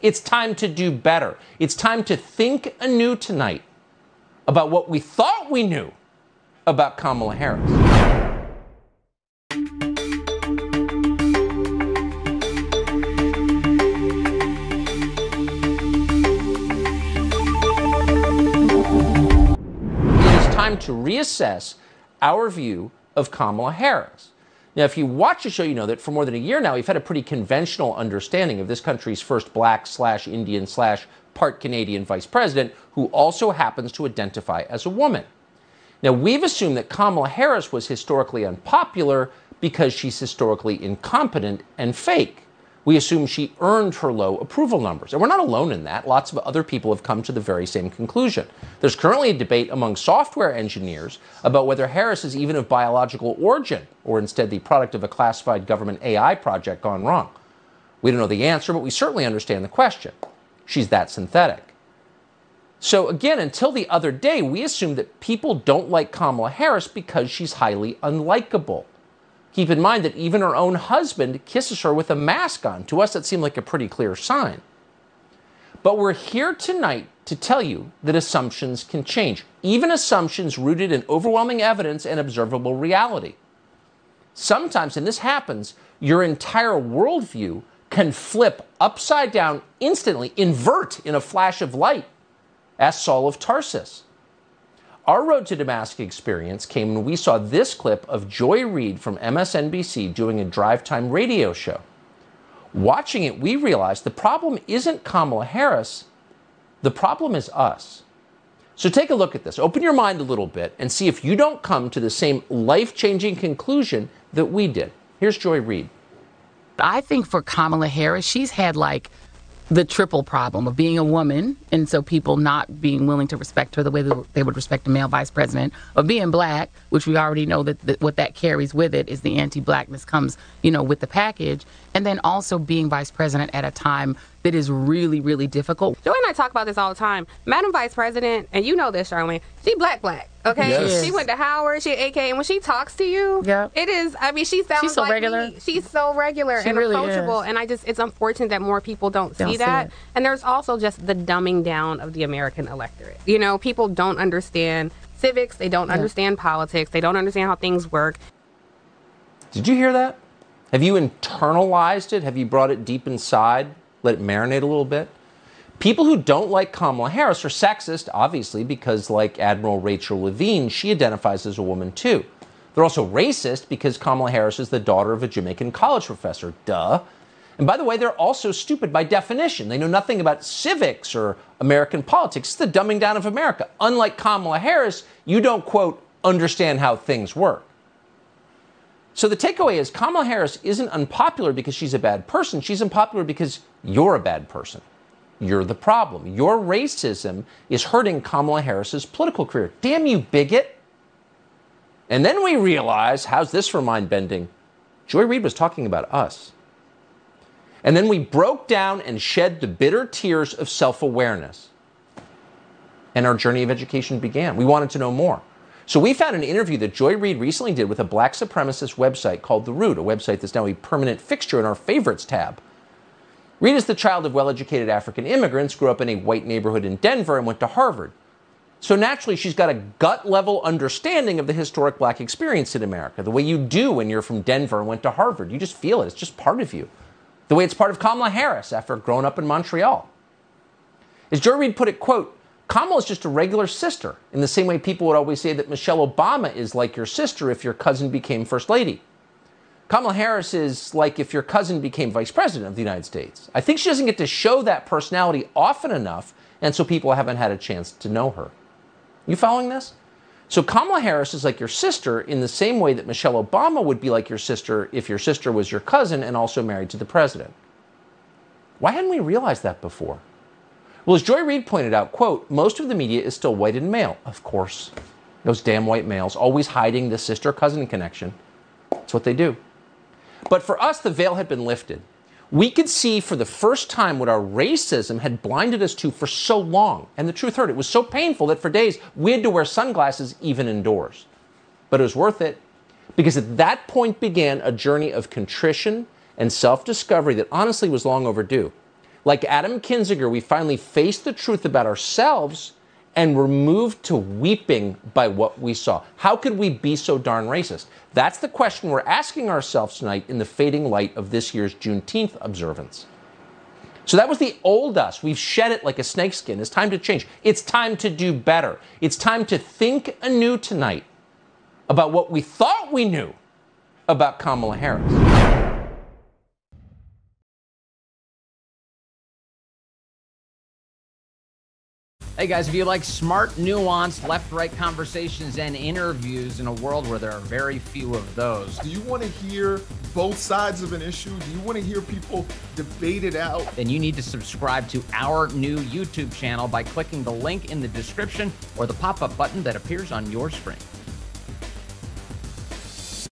It's time to do better. It's time to think anew tonight about what we thought we knew about Kamala Harris. It is time to reassess our view of Kamala Harris. Now, if you watch the show, you know that for more than a year now, we've had a pretty conventional understanding of this country's first black/Indian/part Canadian vice president, who also happens to identify as a woman. Now, we've assumed that Kamala Harris was historically unpopular because she's historically incompetent and fake. We assume she earned her low approval numbers. And we're not alone in that. Lots of other people have come to the very same conclusion. There's currently a debate among software engineers about whether Harris is even of biological origin, or instead the product of a classified government AI project gone wrong. We don't know the answer, but we certainly understand the question. She's that synthetic. So again, until the other day, we assumed that people don't like Kamala Harris because she's highly unlikable. Keep in mind that even her own husband kisses her with a mask on. To us, that seemed like a pretty clear sign. But we're here tonight to tell you that assumptions can change, even assumptions rooted in overwhelming evidence and observable reality. Sometimes, and this happens, your entire worldview can flip upside down instantly, invert in a flash of light. Ask Saul of Tarsus. Our Road to Damascus experience came when we saw this clip of Joy Reid from MSNBC doing a drive time radio show. Watching it, we realized the problem isn't Kamala Harris, the problem is us. So take a look at this. Open your mind a little bit and see if you don't come to the same life-changing conclusion that we did. Here's Joy Reid. I think for Kamala Harris, she's had like the triple problem of being a woman, and so people not being willing to respect her the way that they would respect a male vice president, of being black, which we already know that what that carries with it is the anti-blackness comes, with the package, and then also being vice president at a time that is really, really difficult. Joy and I talk about this all the time. Madam Vice President, and you know this, Charlene, she black, okay? Yes. She went to Howard, she AK, and when she talks to you, it is, she sounds She's so like regular. me. She's so regular She and really approachable, is. and it's unfortunate that more people don't see that. And there's also just the dumbing down of the American electorate. People don't understand civics, they don't understand politics, they don't understand how things work. Did you hear that? Have you internalized it? Have you brought it deep inside? Let it marinate a little bit? People who don't like Kamala Harris are sexist, obviously, because like Admiral Rachel Levine, she identifies as a woman too. They're also racist because Kamala Harris is the daughter of a Jamaican college professor. Duh. And by the way, they're also stupid by definition. They know nothing about civics or American politics. It's the dumbing down of America. Unlike Kamala Harris, you don't, quote, understand how things work. So the takeaway is Kamala Harris isn't unpopular because she's a bad person. She's unpopular because you're a bad person. You're the problem. Your racism is hurting Kamala Harris's political career. Damn you, bigot. And then we realize, how's this for mind-bending? Joy Reid was talking about us. And then we broke down and shed the bitter tears of self-awareness. And our journey of education began. We wanted to know more. So we found an interview that Joy Reid recently did with a black supremacist website called The Root, a website that's now a permanent fixture in our favorites tab. Reid is the child of well-educated African immigrants, grew up in a white neighborhood in Denver, and went to Harvard. So naturally, she's got a gut-level understanding of the historic black experience in America, the way you do when you're from Denver and went to Harvard. You just feel it. It's just part of you. The way it's part of Kamala Harris after growing up in Montreal. As Joy Reid put it, quote, Kamala is just a regular sister, in the same way people would always say that Michelle Obama is like your sister if your cousin became first lady. Kamala Harris is like if your cousin became vice president of the United States. I think she doesn't get to show that personality often enough, and so people haven't had a chance to know her. You following this? So Kamala Harris is like your sister in the same way that Michelle Obama would be like your sister if your sister was your cousin and also married to the president. Why hadn't we realized that before? Well, as Joy Reid pointed out, quote, most of the media is still white and male. Of course. Those damn white males, always hiding the sister-cousin connection. That's what they do. But for us, the veil had been lifted. We could see for the first time what our racism had blinded us to for so long. And the truth hurt. It was so painful that for days we had to wear sunglasses even indoors. But it was worth it, because at that point began a journey of contrition and self-discovery that honestly was long overdue. Like Adam Kinzinger, we finally faced the truth about ourselves and were moved to weeping by what we saw. How could we be so darn racist? That's the question we're asking ourselves tonight in the fading light of this year's Juneteenth observance. So that was the old us. We've shed it like a snakeskin. It's time to change. It's time to do better. It's time to think anew tonight about what we thought we knew about Kamala Harris. Hey guys, if you like smart, nuanced, left-right conversations and interviews in a world where there are very few of those. Do you want to hear both sides of an issue? Do you want to hear people debate it out? Then you need to subscribe to our new YouTube channel by clicking the link in the description or the pop-up button that appears on your screen.